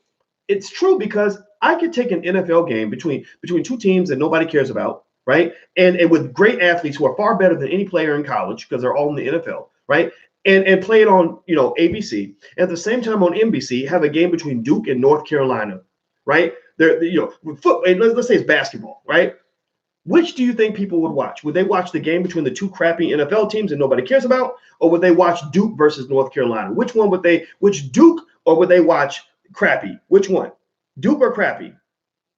It's true because I could take an NFL game between two teams that nobody cares about, right? And with great athletes who are far better than any player in college because they're all in the NFL, right? And play it on, ABC. At the same time on NBC, have a game between Duke and North Carolina, right? Let's say it's basketball, right? Which do you think people would watch? Would they watch the game between the two crappy NFL teams that nobody cares about? Or would they watch Duke versus North Carolina? Which Duke, or would they watch crappy? Which one? Duke or crappy?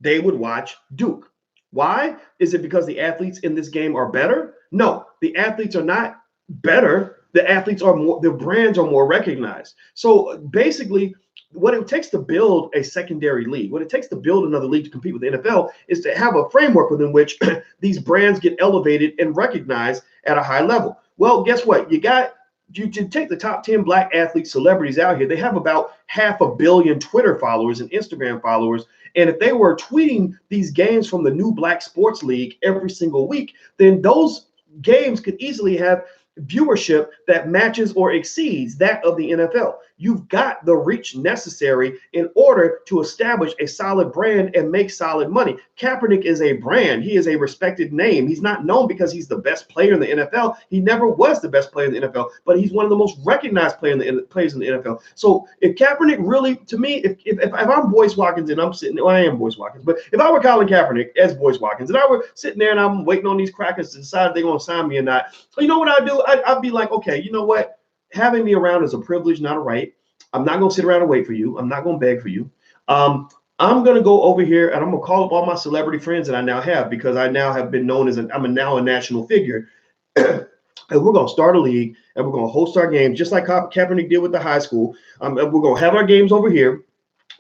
They would watch Duke. Why? Is it because the athletes in this game are better? No, the athletes are not better. The athletes are more, their brands are more recognized. So basically, what it takes to build a secondary league, what it takes to build another league to compete with the NFL is to have a framework within which these brands get elevated and recognized at a high level. Well, guess what? You take the top 10 black athlete celebrities out here. They have about 500 million Twitter followers and Instagram followers. And if they were tweeting these games from the new Black Sports League every single week, then those games could easily have viewership that matches or exceeds that of the NFL. You've got the reach necessary in order to establish a solid brand and make solid money. Kaepernick is a brand. He is a respected name. He's not known because he's the best player in the NFL. He never was the best player in the NFL, but he's one of the most recognized players in the NFL. So if Kaepernick really, to me, if I'm Boyce Watkins and I'm sitting, well, I am Boyce Watkins, but if I were Colin Kaepernick as Boyce Watkins and I were sitting there and I'm waiting on these crackers to decide if they're going to sign me or not, you know what I'd do? I'd be like, okay, you know what? Having me around is a privilege, not a right. I'm not going to sit around and wait for you. I'm not going to beg for you. I'm going to go over here and I'm going to call up all my celebrity friends that I now have because I now have been known as now a national figure. And we're going to start a league and we're going to host our games just like Kaepernick did with the high school. And we're going to have our games over here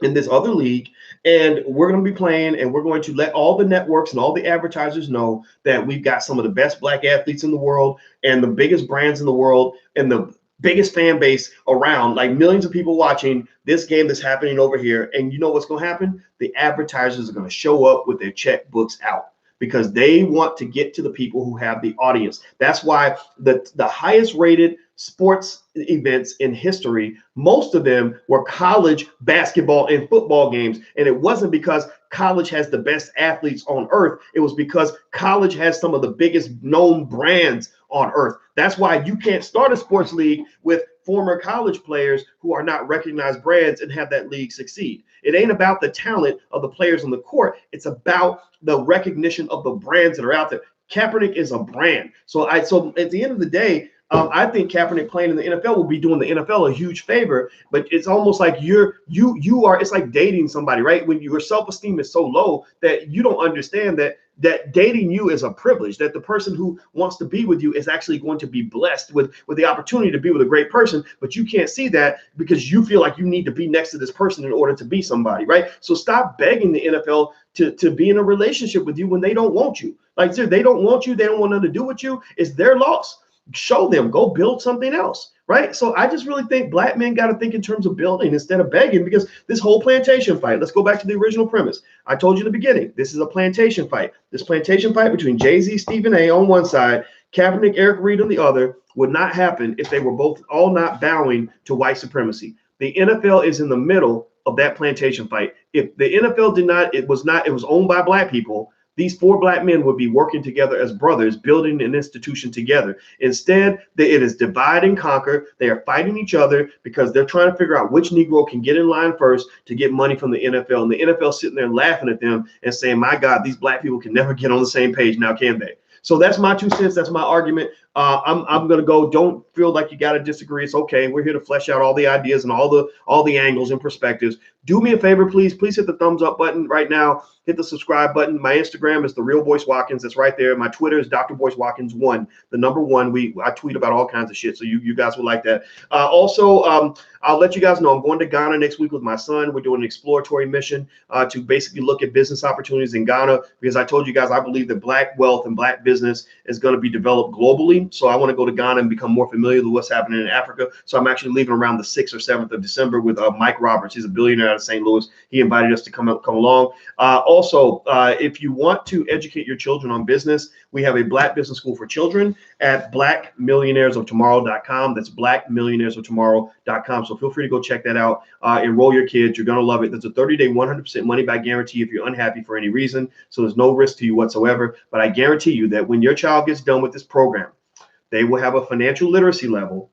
in this other league, and we're going to be playing, and we're going to let all the networks and all the advertisers know that we've got some of the best black athletes in the world and the biggest brands in the world, and the biggest fan base around, like millions of people watching this game that's happening over here. And you know what's going to happen? The advertisers are going to show up with their checkbooks out because they want to get to the people who have the audience. That's why the highest rated sports events in history, most of them were college basketball and football games. And it wasn't because college has the best athletes on earth. It was because college has some of the biggest known brands on earth. That's why you can't start a sports league with former college players who are not recognized brands and have that league succeed. It ain't about the talent of the players on the court. It's about the recognition of the brands that are out there. Kaepernick is a brand. So at the end of the day, I think Kaepernick playing in the NFL will be doing the NFL a huge favor, but it's almost like it's like dating somebody, right? When your self-esteem is so low that you don't understand that dating you is a privilege, that the person who wants to be with you is actually going to be blessed with the opportunity to be with a great person, but you can't see that because you feel like you need to be next to this person in order to be somebody, right? So stop begging the NFL to be in a relationship with you when they don't want you. Like, they don't want you. They don't want nothing to do with you. It's their loss. Show them, go build something else, right? So I just really think black men got to think in terms of building instead of begging, because this whole plantation fight, let's go back to the original premise. I told you in the beginning, this is a plantation fight. This plantation fight between Jay-Z, Stephen A on one side, Kaepernick, Eric Reed on the other would not happen if they were both all not bowing to white supremacy. The NFL is in the middle of that plantation fight. If the NFL did not, it was owned by black people, these four black men would be working together as brothers, building an institution together. Instead, it is divide and conquer. They are fighting each other because they're trying to figure out which Negro can get in line first to get money from the NFL. And the NFL sitting there laughing at them and saying, my God, these black people can never get on the same page now, can they? So that's my 2 cents. That's my argument. I'm going to go. Don't feel like you got to disagree. It's okay. We're here to flesh out all the ideas and all the angles and perspectives. Do me a favor, please. Please hit the thumbs up button right now. Hit the subscribe button. My Instagram is The Real Boyce Watkins. That's right there. My Twitter is Dr. Boyce Watkins 1, the number 1. I tweet about all kinds of shit, so you guys will like that. Also, I'll let you guys know I'm going to Ghana next week with my son. We're doing an exploratory mission to basically look at business opportunities in Ghana, because I told you guys I believe that black wealth and black business is going to be developed globally. So I want to go to Ghana and become more familiar with what's happening in Africa. So I'm actually leaving around the 6th or 7th of December with Mike Roberts. He's a billionaire out of St. Louis. He invited us to come along. Also, if you want to educate your children on business, we have a Black Business School for Children at blackmillionairesoftomorrow.com. That's blackmillionairesoftomorrow.com. So feel free to go check that out. Enroll your kids. You're going to love it. There's a 30-day, 100% money-back guarantee if you're unhappy for any reason. So there's no risk to you whatsoever. But I guarantee you that when your child gets done with this program, they will have a financial literacy level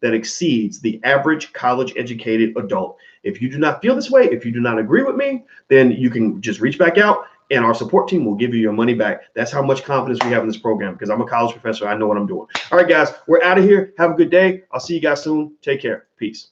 that exceeds the average college-educated adult. If you do not feel this way, if you do not agree with me, then you can just reach back out and our support team will give you your money back. That's how much confidence we have in this program, because I'm a college professor. I know what I'm doing. All right, guys, we're out of here. Have a good day. I'll see you guys soon. Take care. Peace.